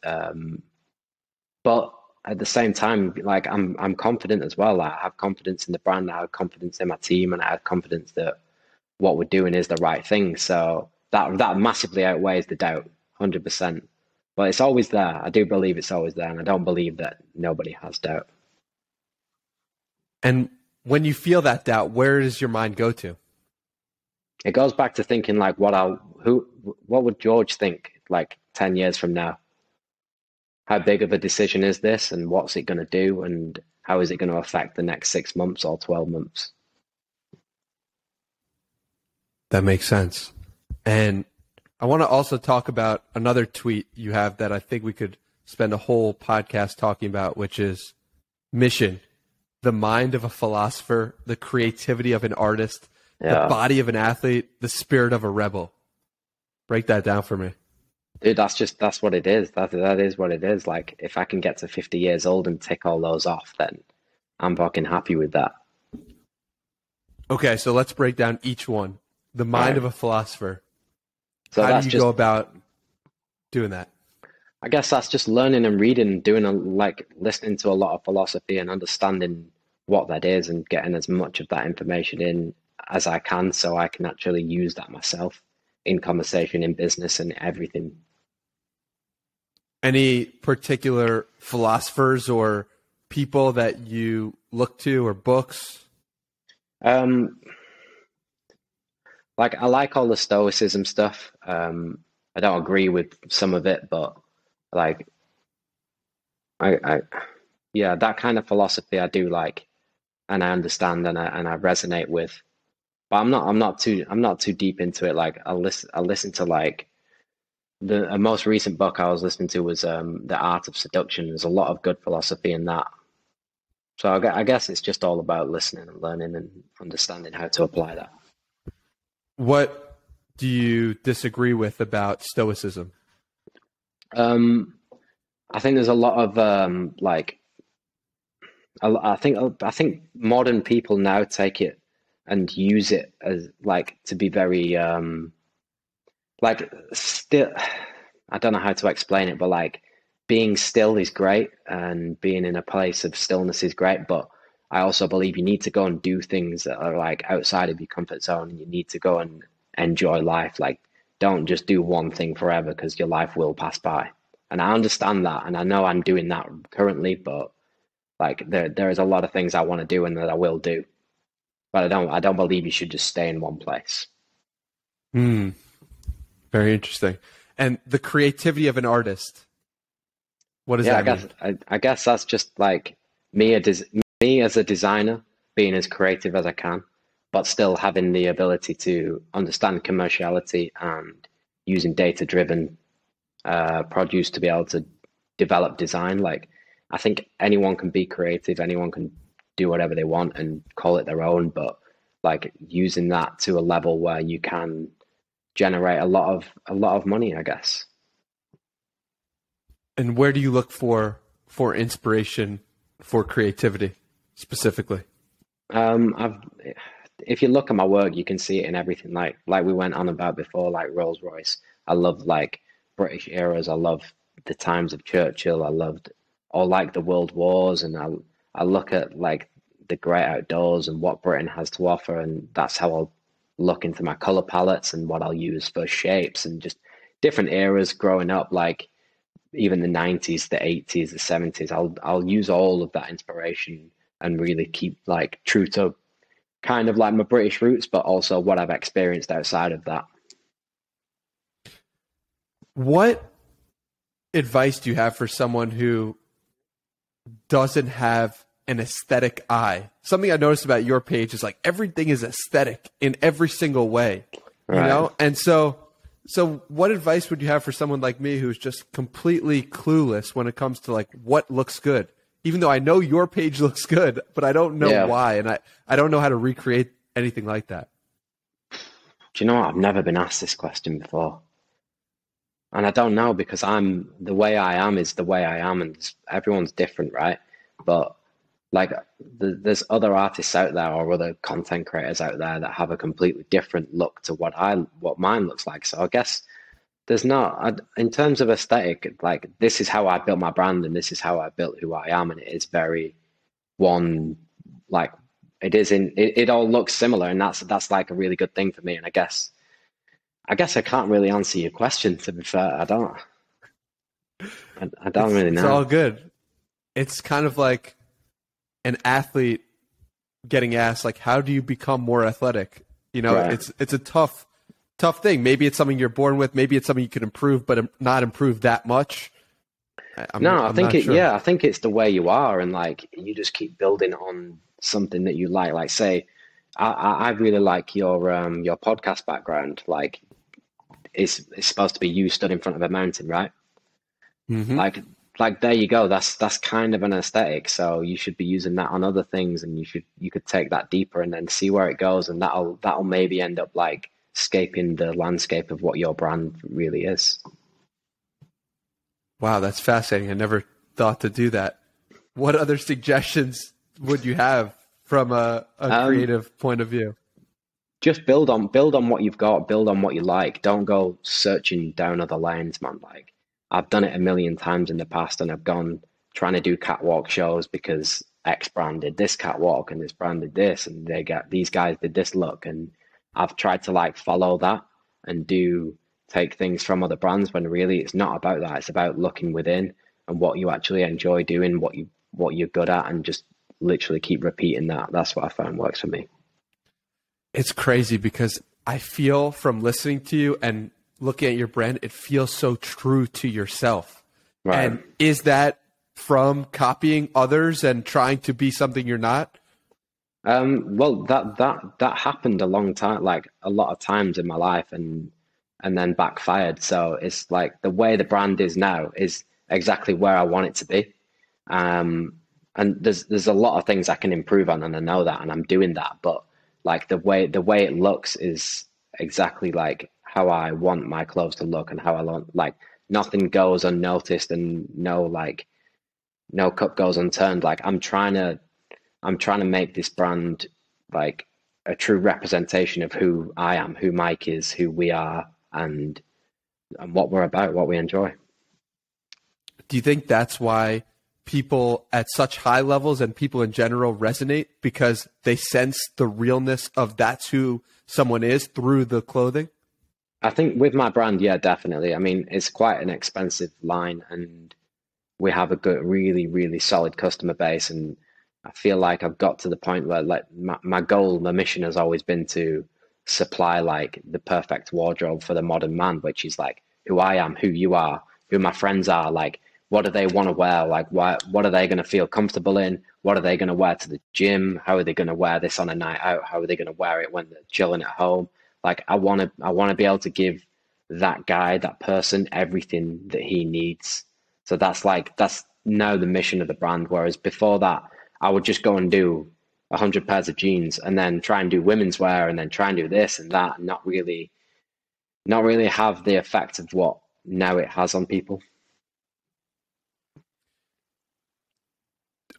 But at the same time, like I'm confident as well. Like, I have confidence in the brand, I have confidence in my team, and I have confidence that what we're doing is the right thing. So that massively outweighs the doubt, 100%. But it's always there. I do believe it's always there, and I don't believe that nobody has doubt. And when you feel that doubt, where does your mind go to? It goes back to thinking like, what would George think like 10 years from now? How big of a decision is this, and what's it going to do, and how is it going to affect the next 6 months or 12 months? That makes sense. And I want to also talk about another tweet you have that I think we could spend a whole podcast talking about, which is mission, the mind of a philosopher, the creativity of an artist, the body of an athlete, the spirit of a rebel. Break that down for me. Dude, that's what it is. That is what it is. Like, if I can get to 50 years old and tick all those off, then I'm fucking happy with that. Okay, so let's break down each one. The mind of a philosopher. So how do you go about doing that? I guess that's just learning and reading, listening to a lot of philosophy and understanding what that is, and getting as much of that information in as I can, so I can actually use that myself in conversation, in business, and everything. Any particular philosophers or people that you look to, or books? Like, I like all the Stoicism stuff. I don't agree with some of it, but like, yeah, that kind of philosophy I do like, and I understand, and I resonate with. But I'm not too deep into it. Like, I listen to like the most recent book I was listening to was The Art of Seduction. There's a lot of good philosophy in that. So I guess it's just all about listening and learning and understanding how to apply that. What do you disagree with about Stoicism? I think there's a lot of I think modern people now take it and use it as like to be very like still. I don't know how to explain it, but like being still is great, and being in a place of stillness is great, but I also believe you need to go and do things that are like outside of your comfort zone, and you need to go and enjoy life. Like, don't just do one thing forever, because your life will pass by. And I understand that, and I know I'm doing that currently, but like there is a lot of things I want to do and that I will do. But I don't believe you should just stay in one place. Very interesting. And the creativity of an artist, what does Yeah, that mean? I guess that's just like me as a designer being as creative as I can, but still having the ability to understand commerciality and using data-driven produce to be able to develop design. Like, I think anyone can be creative, anyone can do whatever they want and call it their own, but like using that to a level where you can generate a lot of money, I guess. And where do you look for inspiration for creativity specifically? I've if you look at my work, you can see it in everything. Like we went on about before, like Rolls Royce. I love like British eras. I love the times of Churchill. I loved all like the World Wars, and I look at like the great outdoors and what Britain has to offer, and that's how I'll look into my color palettes and what I'll use for shapes and just different eras growing up. Like even the 90s, the 80s, the 70s. I'll use all of that inspiration and really keep like true to kind of like my British roots, but also what I've experienced outside of that. What advice do you have for someone who doesn't have an aesthetic eye? Something I noticed about your page is like everything is aesthetic in every single way, you Right. know? And so what advice would you have for someone like me who's just completely clueless when it comes to like what looks good? Even though I know your page looks good, but I don't know Yeah. why, and I don't know how to recreate anything like that. Do you know what? I've never been asked this question before. And I don't know because the way I am is the way I am, and everyone's different, right? But like there's other artists out there or other content creators out there that have a completely different look to what mine looks like. So I guess there's not in terms of aesthetic, like this is how I built my brand and this is how I built who I am, and it is very one like it all looks similar, and that's like a really good thing for me. And I guess I can't really answer your question, to be fair. I don't really It's know. all good. It's kind of like an athlete getting asked like how do you become more athletic? You know, Right. it's a tough thing. Maybe it's something you're born with, maybe it's something you can improve but not improve that much. No, I I'm think not sure. I think it's the way you are, and like you just keep building on something that you like. Like say, I really like your podcast background. Like it's supposed to be you stood in front of a mountain, right? Mhm. Like like there you go. That's kind of an aesthetic. So you should be using that on other things, and you could take that deeper and then see where it goes, and that'll maybe end up like scaping the landscape of what your brand really is. Wow, that's fascinating. I never thought to do that. What other suggestions would you have from a Um, creative point of view? just build on what you've got, build on what you like. Don't go searching down other lanes, man. Like I've done it a million times in the past, and I've gone trying to do catwalk shows because X brand did this catwalk and this brand did this, and these guys did this look, and I've tried to like follow that and do take things from other brands when really it's not about that. It's about looking within and what you actually enjoy doing, what you're good at, and just literally keep repeating that. That's what I found works for me. It's crazy because I feel from listening to you and looking at your brand, it feels so true to yourself. Right. And is that from copying others and trying to be something you're not? Well, that happened a long time, like a lot of times in my life, and then backfired. So it's like the way the brand is now is exactly where I want it to be. And there's a lot of things I can improve on, and I know that, and I'm doing that. But like the way it looks is exactly like how I want my clothes to look, and how I want like nothing goes unnoticed, and no cup goes unturned. Like I'm trying to make this brand like a true representation of who I am, who Mike is, who we are, and what we're about, what we enjoy. Do you think that's why people at such high levels and people in general resonate because they sense the realness of that's who someone is through the clothing? I think with my brand, yeah, definitely. I mean, it's quite an expensive line, and we have a good, really, really solid customer base. And I feel like I've got to the point where like my goal, my mission has always been to supply like the perfect wardrobe for the modern man, which is like who I am, who you are, who my friends are, like what do they want to wear, like what are they going to feel comfortable in, what are they going to wear to the gym, how are they going to wear this on a night out, how are they going to wear it when they're chilling at home. Like I want to be able to give that guy, that person, everything that he needs. So that's now the mission of the brand. Whereas before that, I would just go and do 100 pairs of jeans and then try and do women's wear and then try and do this and that, and not really have the effect of what now it has on people.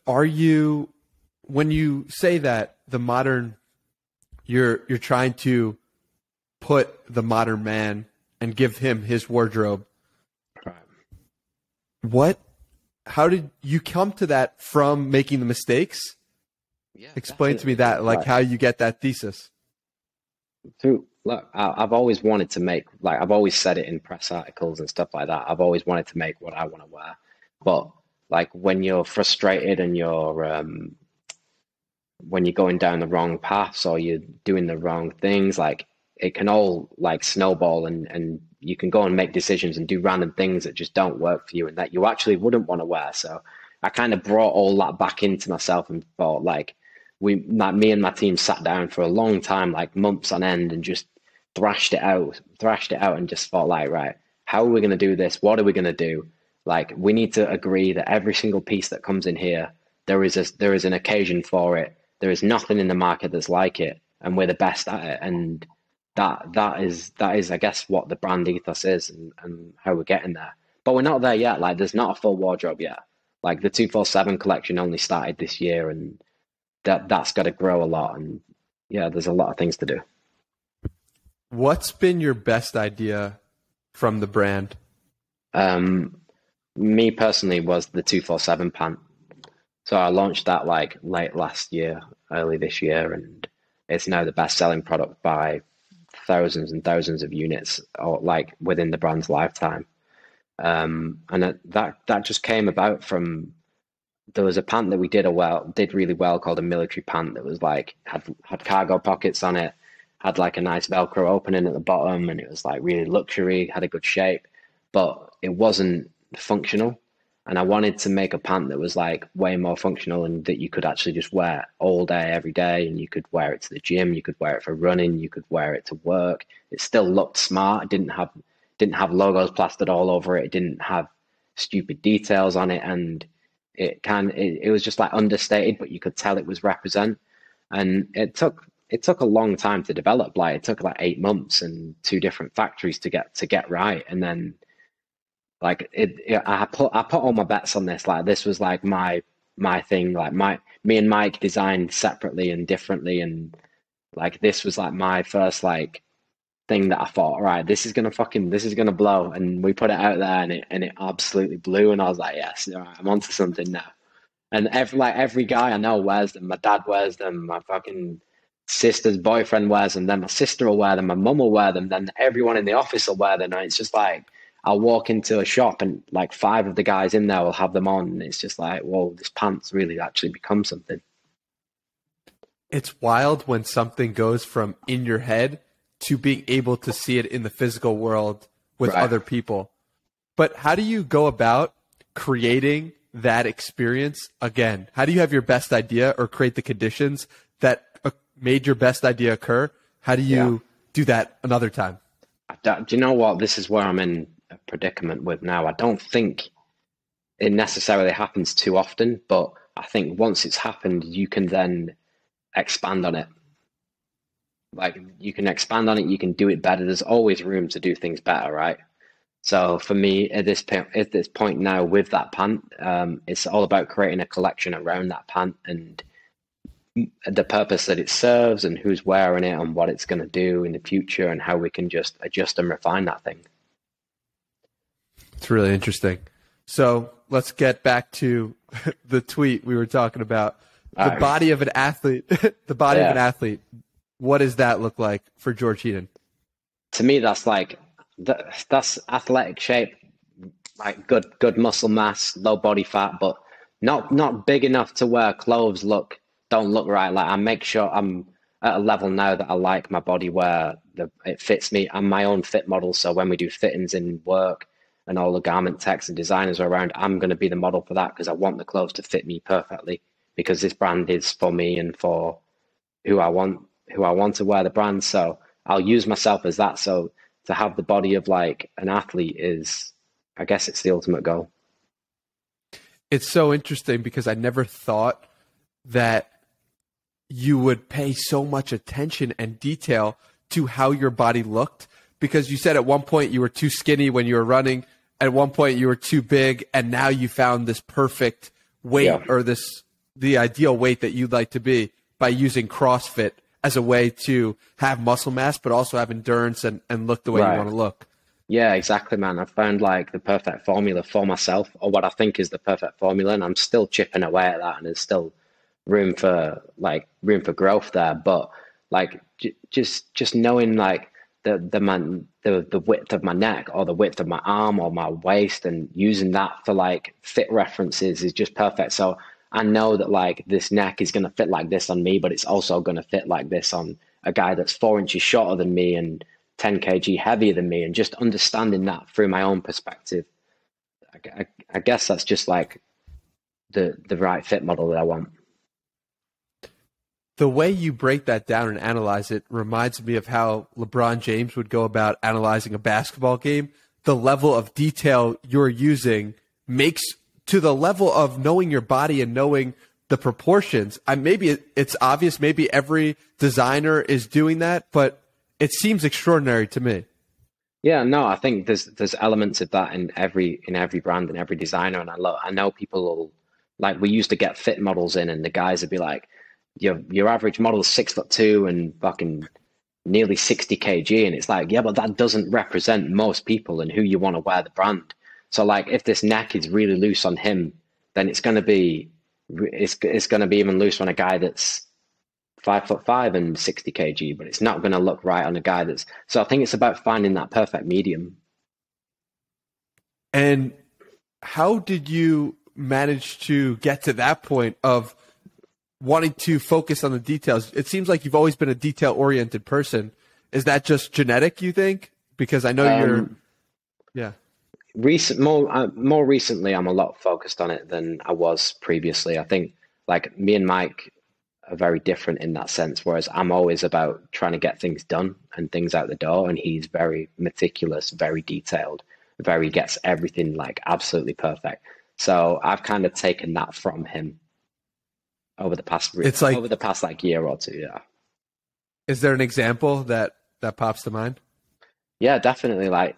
Are you, when you say that the modern, you're trying to put the modern man and give him his wardrobe. Right. How did you come to that from making the mistakes? Yeah, Explain to me that, like how you get that thesis. Look, I've always wanted to make, like I've always said it in press articles and stuff like that. I've always wanted to make what I want to wear. But like when you're frustrated and when you're going down the wrong paths or you're doing the wrong things, like it can all like snowball and you can go and make decisions and do random things that just don't work for you and that you actually wouldn't want to wear. So I kind of brought all that back into myself and thought like me and my team sat down for a long time, like months on end, and just thrashed it out and just thought like, right, how are we going to do this? What are we going to do? Like we need to agree that every single piece that comes in here, there is an occasion for it. There is nothing in the market that's like it, and we're the best at it. And that is, I guess, what the brand ethos is and how we're getting there. But we're not there yet. Like there's not a full wardrobe yet. Like the 247 collection only started this year, and that's got to grow a lot. And yeah, there's a lot of things to do. What's been your best idea from the brand? Me personally was the 247 pant. So I launched that like late last year, early this year, and it's now the best selling product by thousands and thousands of units, or like within the brand's lifetime. And that just came about from, there was a pant that we did really well called a military pant that was like had cargo pockets on it, had like a nice Velcro opening at the bottom, and it was like really luxury, had a good shape, but it wasn't functional. And I wanted to make a pant that was like way more functional and that you could actually just wear all day, every day. And you could wear it to the gym, you could wear it for running, you could wear it to work. It still looked smart. It didn't have logos plastered all over it. It didn't have stupid details on it. And it was just like understated, but you could tell it was represent. And it took a long time to develop. Like it took like 8 months and 2 different factories to get right. And then like I put all my bets on this. Like this was like my thing. Like me and Mike designed separately and differently, and like this was like my first like thing that I thought, all right, this is gonna blow. And we put it out there, and it absolutely blew. And I was like, yes, all right, I'm onto something now. And every guy I know wears them. My dad wears them. My fucking sister's boyfriend wears them. Then my sister will wear them. My mum will wear them. Then everyone in the office will wear them. And it's just like, I'll walk into a shop and like 5 of the guys in there will have them on. And it's just like, whoa, this pants really actually become something. It's wild when something goes from in your head to being able to see it in the physical world with other people. But how do you go about creating that experience again? How do you have your best idea or create the conditions that made your best idea occur? How do you do that another time? Do you know what? This is where I'm in a predicament with now. I don't think it necessarily happens too often, but I think once it's happened, you can then expand on it. Like you can expand on it, you can do it better. There's always room to do things better, right? So for me, at this point now with that pant, it's all about creating a collection around that pant and the purpose that it serves and who's wearing it and what it's going to do in the future and how we can just adjust and refine that thing. It's really interesting. So let's get back to the tweet we were talking about. The body of an athlete, the body of an athlete. What does that look like for George Heaton? To me, that's like, that's athletic shape, like good muscle mass, low body fat, but not big enough to where clothes don't look right. Like I make sure I'm at a level now that I like my body where it fits me. I'm my own fit model. So when we do fittings in work and all the garment techs and designers are around, I'm going to be the model for that because I want the clothes to fit me perfectly because this brand is for me and for who I want to wear the brand. So I'll use myself as that. So to have the body of like an athlete is, I guess it's the ultimate goal. It's so interesting because I never thought that you would pay so much attention and detail to how your body looked, because you said at one point you were too skinny when you were running, at one point you were too big, and now you found this perfect weight or the ideal weight that you'd like to be by using CrossFit as a way to have muscle mass but also have endurance and look the way you want to look. Yeah, exactly, man. I found like the perfect formula for myself, or what I think is the perfect formula, and I'm still chipping away at that, and there's still room for growth there. But like just knowing like the width of my neck or the width of my arm or my waist and using that for like fit references is just perfect. So I know that like this neck is going to fit like this on me, but it's also going to fit like this on a guy that's 4 inches shorter than me and 10 kg heavier than me, and just understanding that through my own perspective. I guess that's just like the right fit model that I want. The way you break that down and analyze it reminds me of how LeBron James would go about analyzing a basketball game. The level of detail you're using makes to the level of knowing your body and knowing the proportions. Maybe it's obvious. Maybe every designer is doing that, but it seems extraordinary to me. Yeah, no, I think there's elements of that in every brand and every designer, and I know people will, like, we used to get fit models in, and the guys would be like, your average model is 6'2" and fucking nearly 60 kg, and it's like, yeah, but that doesn't represent most people and who you want to wear the brand. So like, if this neck is really loose on him, then it's gonna be even loose on a guy that's 5'5" and 60 kg, but it's not gonna look right on a guy that's. So I think it's about finding that perfect medium. And how did you manage to get to that point of wanting to focus on the details? It seems like you've always been a detail-oriented person. Is that just genetic, you think? Because I know you're, yeah. More recently, I'm a lot focused on it than I was previously. I think like me and Mike are very different in that sense, whereas I'm always about trying to get things done and things out the door, and he's very meticulous, very detailed, very gets everything like absolutely perfect. So I've kind of taken that from him over the past like year or two. Yeah. Is there an example that pops to mind? Yeah, definitely. Like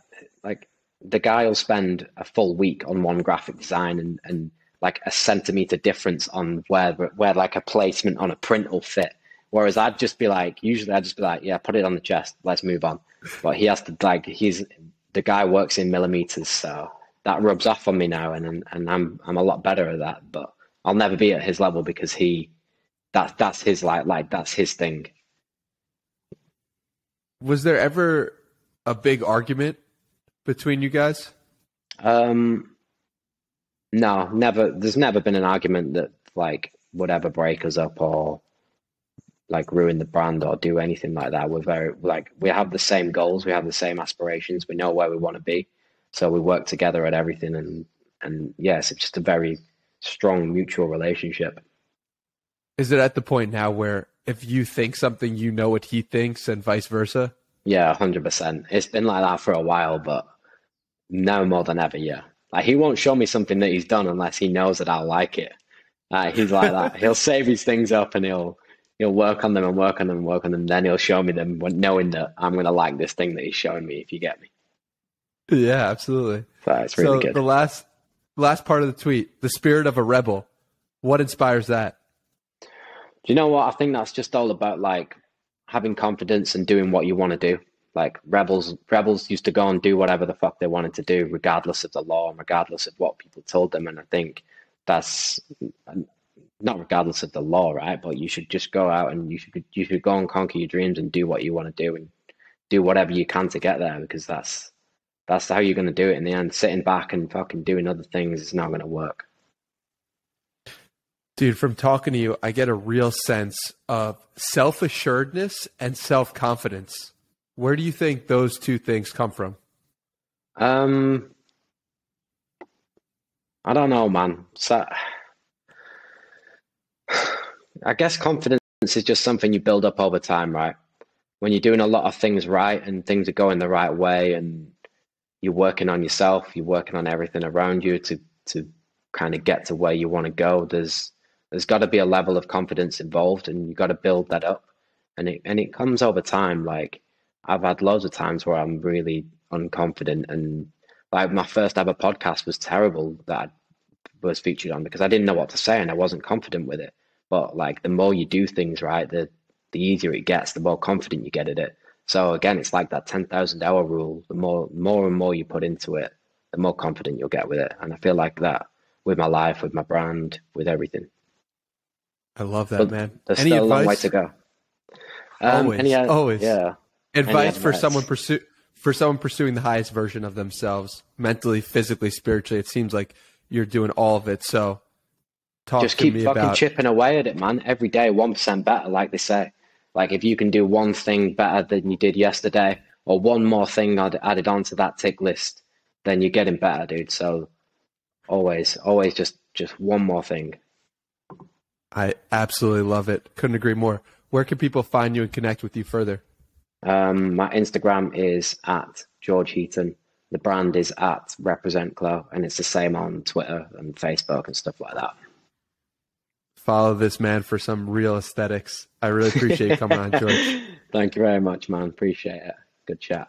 the guy will spend a full week on one graphic design and like a centimeter difference on where like a placement on a print will fit. Whereas usually I'd just be like, yeah, put it on the chest, let's move on. But he has to the guy works in millimeters, so that rubs off on me now, and I'm a lot better at that. But I'll never be at his level because that's his that's his thing. Was there ever a big argument between you guys? No, never. There's never been an argument that like would ever break us up or like ruin the brand or do anything like that. We're very we have the same goals, we have the same aspirations, we know where we want to be, so we work together at everything. And yes, it's just a very strong mutual relationship. Is it at the point now where if you think something, you know what he thinks, and vice versa? Yeah, 100%. It's been like that for a while, but now more than ever, yeah. Like he won't show me something that he's done unless he knows that I'll like it. He's like that. He'll save his things up and he'll work on them and work on them and work on them. Then he'll show me them knowing that I'm going to like this thing that he's showing me, if you get me. Yeah, absolutely. So it's really good. The last part of the tweet, the spirit of a rebel. What inspires that? Do you know what? I think that's just all about like having confidence and doing what you want to do. Like rebels used to go and do whatever the fuck they wanted to do, regardless of the law and regardless of what people told them. And I think that's not regardless of the law, right? But you should just go out and you should go and conquer your dreams and do what you want to do and do whatever you can to get there, because that's how you're going to do it in the end. Sitting back and fucking doing other things is not going to work. Dude, from talking to you, I get a real sense of self-assuredness and self-confidence. Where do you think those two things come from? I don't know, man. So I guess confidence is just something you build up over time, right? When you're doing a lot of things right and things are going the right way and you're working on yourself, you're working on everything around you to kind of get to where you want to go, there's got to be a level of confidence involved and you got to build that up. And it comes over time. Like I've had loads of times where I'm really unconfident and like my first ever podcast was terrible that I was featured on because I didn't know what to say and I wasn't confident with it. But like the more you do things right, the easier it gets, the more confident you get at it. So again, it's like that 10,000 hour rule. The more and more you put into it, the more confident you'll get with it. And I feel like that with my life, with my brand, with everything. I love that, But man. there's Any still a long way advice? to go. Always. Yeah. Advice for advice? someone pursuing the highest version of themselves, mentally, physically, spiritually. It seems like you're doing all of it. So talk Just to keep me fucking about chipping away at it, man. Every day, 1% better, like they say. Like if you can do one thing better than you did yesterday, or one more thing added onto that tick list, then you're getting better, dude. So always just one more thing. I absolutely love it. Couldn't agree more. Where can people find you and connect with you further? My Instagram is at George Heaton. The brand is at Represent Glow, and it's the same on Twitter and Facebook and stuff like that. Follow this man for some real aesthetics. I really appreciate you coming on, George. Thank you very much, man. Appreciate it. Good chat.